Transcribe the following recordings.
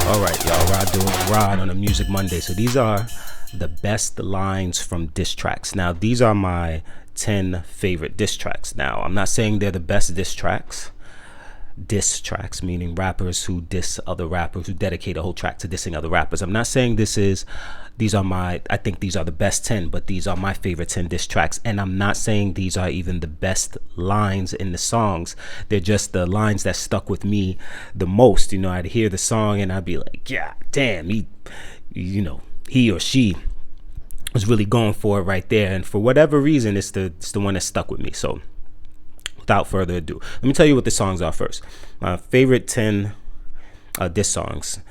All right, y'all. Rod doing Rod on a Music Monday. So these are the best lines from diss tracks. Now, these are my 10 favorite diss tracks. Now, I'm not saying they're the best diss tracks. Diss tracks, meaning rappers who diss other rappers, who dedicate a whole track to dissing other rappers. I'm not saying I think these are the best 10, but these are my favorite 10 diss tracks. And I'm not saying these are even the best lines in the songs. They're just the lines that stuck with me the most. You know, I'd hear the song and I'd be like, yeah, damn, he or she was really going for it right there. And for whatever reason, it's the one that stuck with me. So without further ado, let me tell you what the songs are first. My favorite 10 diss songs: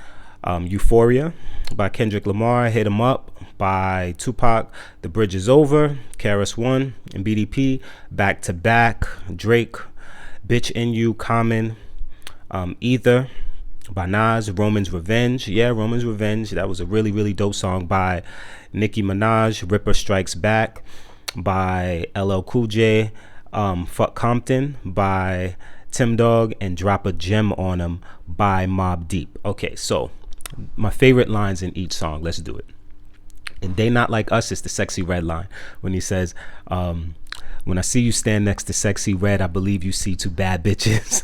Euphoria by Kendrick Lamar, Hit 'Em Up by Tupac, The Bridge Is Over, krs-one and BDP, Back to Back, Drake, Bitch in You, Common, Ether by Nas, Roman's Revenge. Yeah, Roman's Revenge. That was a really, really dope song by Nicki Minaj. Ripper Strikes Back by LL Cool J. Fuck Compton by Tim Dog, and Drop a Gem on Him by Mobb Deep. Okay, so my favorite lines in each song. Let's do it. And They Not Like Us is the Sexy Red line when he says, when I see you stand next to Sexy Red, I believe you see two bad bitches.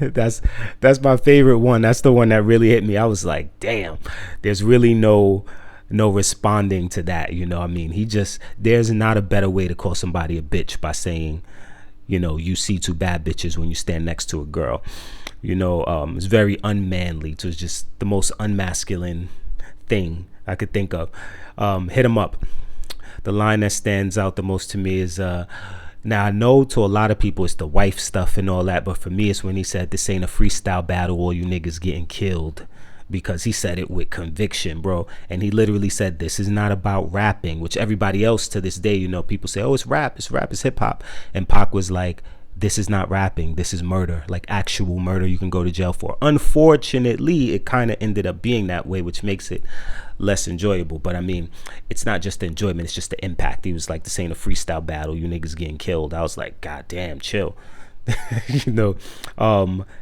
That's my favorite one. That's the one that really hit me. I was like, damn, there's really no responding to that. You know what I mean? There's not a better way to call somebody a bitch by saying, you see two bad bitches when you stand next to a girl. It's very unmanly. So it's just the most unmasculine thing I could think of. Hit 'Em Up. The line that stands out the most to me is, now I know to a lot of people it's the wife stuff and all that, but for me it's when he said, this ain't a freestyle battle, all you niggas getting killed. Because he said it with conviction, bro. And he literally said, this is not about rapping, which everybody else to this day, people say, oh, it's rap, it's hip hop. And Pac was like, this is not rapping, this is murder, like actual murder you can go to jail for. Unfortunately, it kind of ended up being that way, which makes it less enjoyable. But I mean, it's not just the enjoyment, it's just the impact. He was like, this ain't a freestyle battle, you niggas getting killed. I was like, god damn, chill.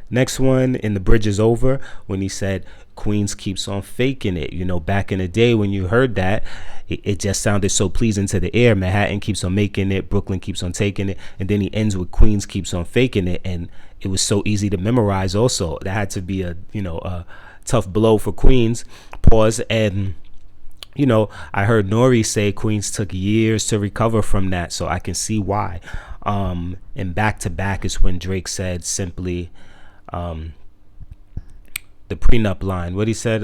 Next one, In The Bridge Is Over, when he said, Queens keeps on faking it. Back in the day when you heard that, it just sounded so pleasing to the ear. Manhattan keeps on making it, Brooklyn keeps on taking it, and then he ends with Queens keeps on faking it, and it was so easy to memorize. Also, that had to be a tough blow for Queens. Pause. And I heard Nori say Queens took years to recover from that, so I can see why. And Back to Back is when Drake said simply, the prenup line, what he said,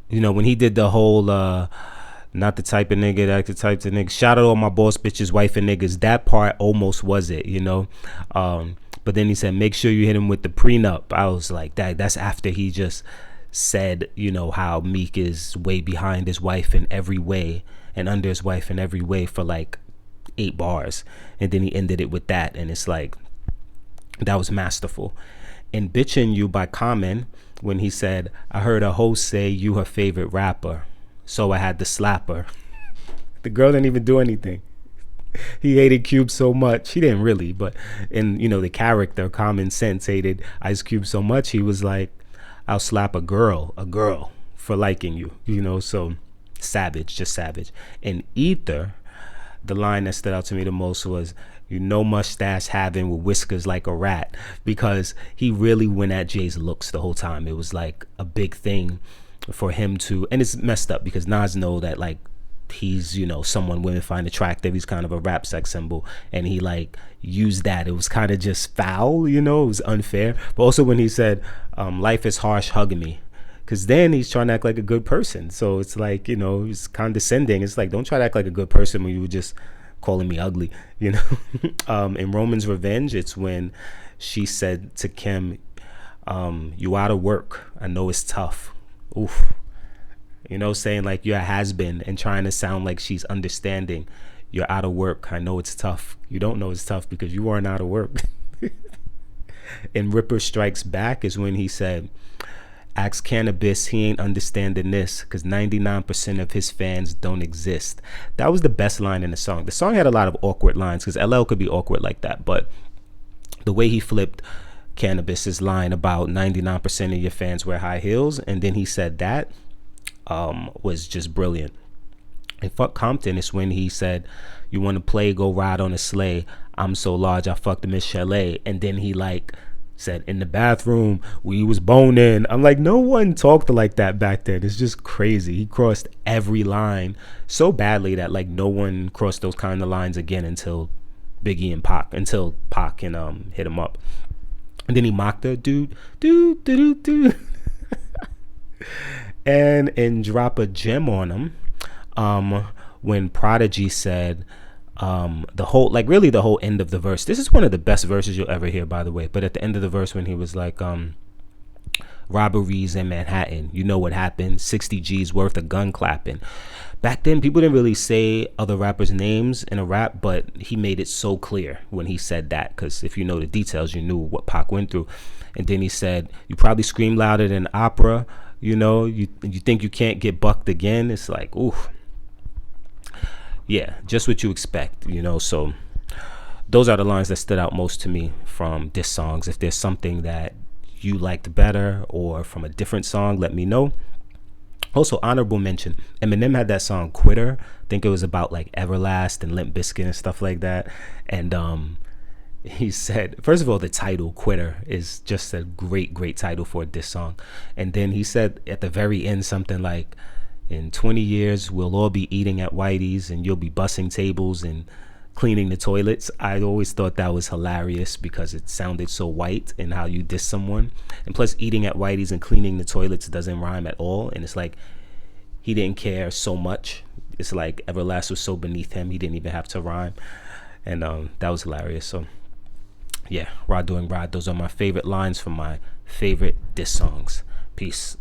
when he did the whole not the type of nigga that could type to niggas, shout out all my boss bitches, wife and niggas, that part almost was it, but then he said, make sure you hit him with the prenup. I was like, that's after he just said, how Meek is way behind his wife in every way and under his wife in every way for like 8 bars, and then he ended it with that, and it's like, that was masterful. And Bitchin' You by Common, when he said, I heard a hoe say you her favorite rapper, so I had to slap her. The girl didn't even do anything. He hated Cube so much. He didn't really, but in the character Common Sense hated Ice Cube so much, he was like, I'll slap a girl for liking you, so savage, just savage. And Ether, the line that stood out to me the most was, mustache having with whiskers like a rat, because he really went at Jay's looks the whole time. It was like a big thing for him to, and it's messed up because Nas know that like he's someone women find attractive, he's kind of a rap sex symbol, and he like used that. It was kind of just foul, it was unfair. But also when he said, life is harsh, hug me, because then he's trying to act like a good person, so it's like he's condescending. It's like, don't try to act like a good person when you were just calling me ugly. In Roman's Revenge, it's when she said to Kim, you out of work, I know it's tough. Oof. Saying like you're a has-been and trying to sound like she's understanding. You're out of work, I know it's tough. You don't know it's tough because you weren't out of work. And Ripper Strikes Back is when he said, ask Cannabis, he ain't understanding this because 99% of his fans don't exist. That was the best line in the song. The song had a lot of awkward lines because LL could be awkward like that, but the way he flipped Cannabis is lying about 99% of your fans wear high heels. And then he said that was just brilliant. And fuck Compton is when he said, you want to play, go ride on a sleigh. I'm so large, I fucked Miss Chalet. And then he like said, in the bathroom, we was boning. I'm like, no one talked like that back then. It's just crazy. He crossed every line so badly that like no one crossed those kind of lines again until Biggie and Pac, until Pac and hit him up. And then he mocked the dude, and drop a gem on him. When Prodigy said, the whole end of the verse. This is one of the best verses you'll ever hear, by the way. But at the end of the verse, when he was like, robberies in Manhattan, you know what happened? 60 G's worth of gun clapping. Back then, people didn't really say other rappers' names in a rap, but he made it so clear when he said that, because if you know the details, you knew what Pac went through. And then he said, you probably scream louder than opera, you know, you think you can't get bucked again. It's like, ooh. Yeah, just what you expect, you know. So those are the lines that stood out most to me from diss songs. If there's something that you liked better or from a different song, let me know. Also, honorable mention, Eminem had that song Quitter. I think it was about like Everlast and Limp Bizkit and stuff like that. And he said, first of all, the title Quitter is just a great title for a diss song. And then he said at the very end something like, in 20 years, we'll all be eating at Whitey's and you'll be bussing tables and cleaning the toilets. I always thought that was hilarious because it sounded so white in how you diss someone. And plus, eating at Whitey's and cleaning the toilets doesn't rhyme at all. And it's like he didn't care so much. It's like Everlast was so beneath him, he didn't even have to rhyme. And that was hilarious. So, yeah, Rod doing Rod. Those are my favorite lines from my favorite diss songs. Peace.